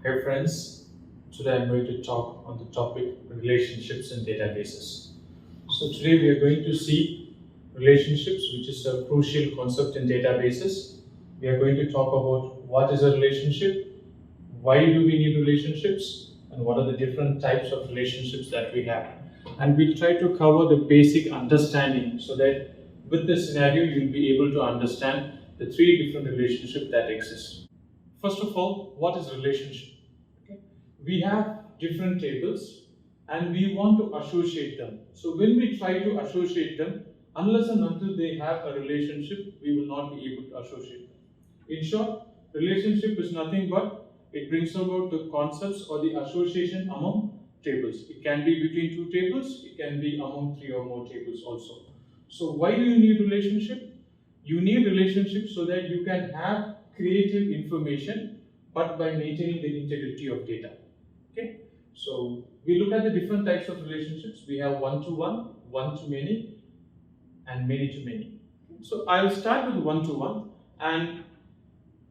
Hey friends, today I'm going to talk on the topic relationships in databases. So today we are going to see relationships, which is a crucial concept in databases. We are going to talk about what is a relationship, why do we need relationships, and what are the different types of relationships that we have. And we'll try to cover the basic understanding so that with this scenario you'll be able to understand the three different relationships that exist. First of all, what is relationship? Okay. We have different tables and we want to associate them. So when we try to associate them, unless and until they have a relationship, we will not be able to associate them. In short, relationship is nothing but it brings about the concepts or the association among tables. It can be between two tables, it can be among three or more tables also. So why do you need relationship? You need relationship so that you can have creative information but by maintaining the integrity of data. Okay, so we look at the different types of relationships. We have one-to-one, one-to-many, and many-to-many. So I'll start with one-to-one, and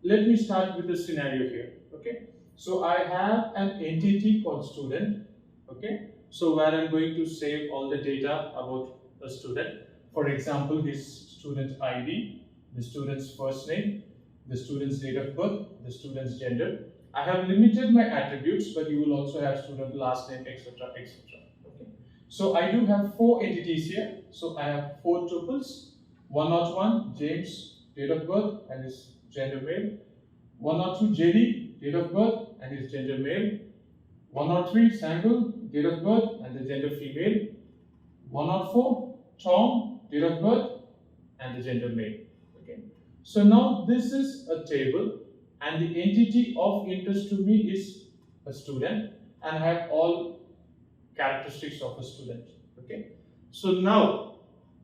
let me start with a scenario here. Okay, so I have an entity called student. Okay, so where I'm going to save all the data about the student. For example, his student ID, the student's first name, the student's date of birth, the student's gender. I have limited my attributes, but you will also have student last name, etc., etc. Okay. So I do have four entities here. So I have four tuples. 101 James, date of birth and his gender male. 102 JD, date of birth and his gender male. 103 Samuel, date of birth and the gender female. 104 Tom, date of birth and the gender male. Okay. So now this is a table and the entity of interest to me is a student and I have all characteristics of a student. Okay. So now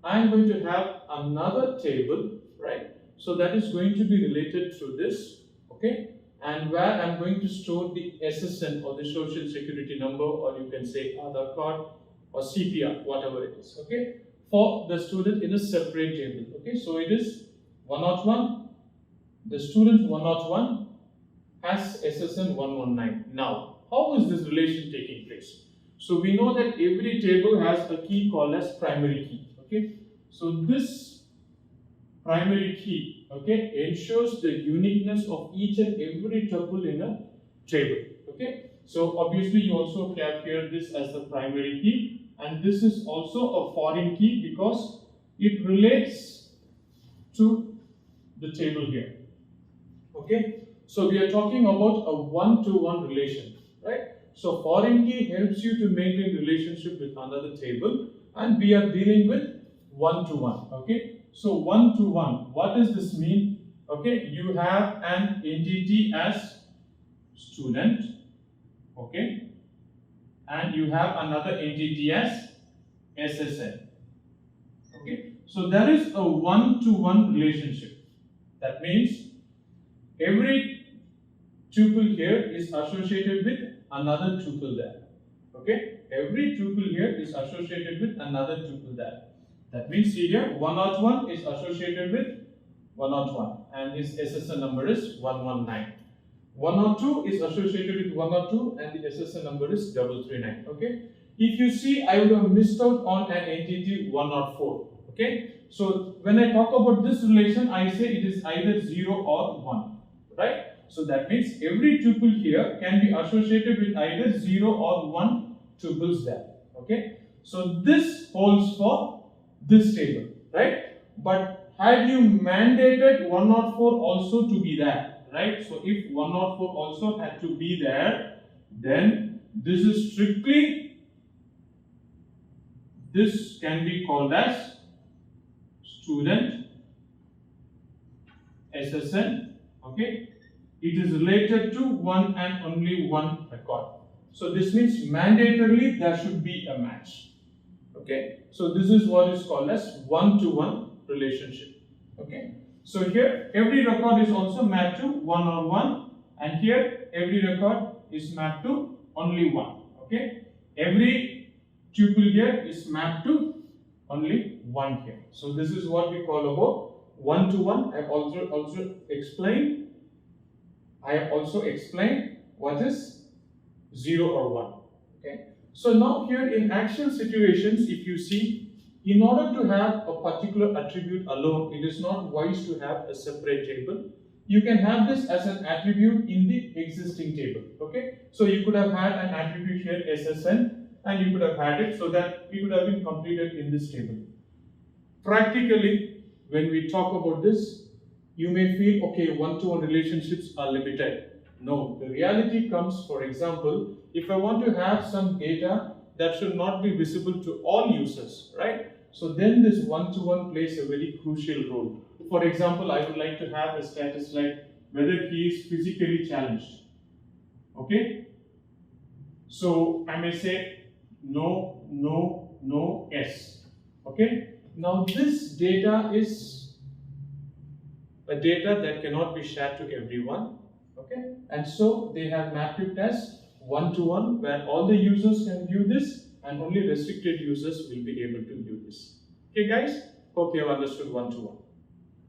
I'm going to have another table, right? So that is going to be related to this, okay? And where I'm going to store the SSN or the social security number, or you can say Aadhaar card or CPR, whatever it is, okay? For the student in a separate table, okay? So it is 101, the student 101 has SSN 119. Now, how is this relation taking place? So we know that every table has a key called as primary key, okay? So this primary key, okay, ensures the uniqueness of each and every tuple in a table, okay? So obviously you also have here this as the primary key, and this is also a foreign key because it relates to the table here, okay? So we are talking about a one-to-one relation, right? So foreign key helps you to maintain relationship with another table, and we are dealing with one-to-one, okay? So one-to-one, what does this mean? Okay, you have an entity as student, okay, and you have another entity as SSN, okay? So there is a one-to-one relationship. That means every tuple here is associated with another tuple there. Okay, every tuple here is associated with another tuple there. That means here 101 is associated with 101 and his SSN number is 119. 102 is associated with 102 and the SSN number is 339. Okay, if you see, I would have missed out on an entity 104. Okay, so when I talk about this relation, I say it is either 0 or 1, right? So that means every tuple here can be associated with either 0 or 1 tuples there. Okay, so this holds for this table, right? But had you mandated 104 also to be there, right? So if 104 also had to be there, then this is strictly, this can be called as student SSN, okay? It is related to one and only one record. So this means mandatorily there should be a match. Okay, so this is what is called as one-to-one relationship. Okay, so here every record is also mapped to 1 and here every record is mapped to only 1. Okay, every tuple here is mapped to only 1 here. So this is what we call about one-to-one. I have also explained what is 0 or 1. Okay. So now here in actual situations, if you see, in order to have a particular attribute alone, it is not wise to have a separate table. You can have this as an attribute in the existing table. Okay. So you could have had an attribute here SSN, and you could have had it so that it would have been completed in this table. Practically, when we talk about this, you may feel, okay, one-to-one relationships are limited. No, the reality comes, for example, if I want to have some data that should not be visible to all users, right? So then this one-to-one plays a very crucial role. For example, I would like to have a status like whether he is physically challenged. Okay? So I may say no, no, no, yes. Okay? Now this data is a data that cannot be shared to everyone. Okay, and so they have mapped it as one-to-one, where all the users can view this and only restricted users will be able to view this. Okay guys, hope you have understood one-to-one.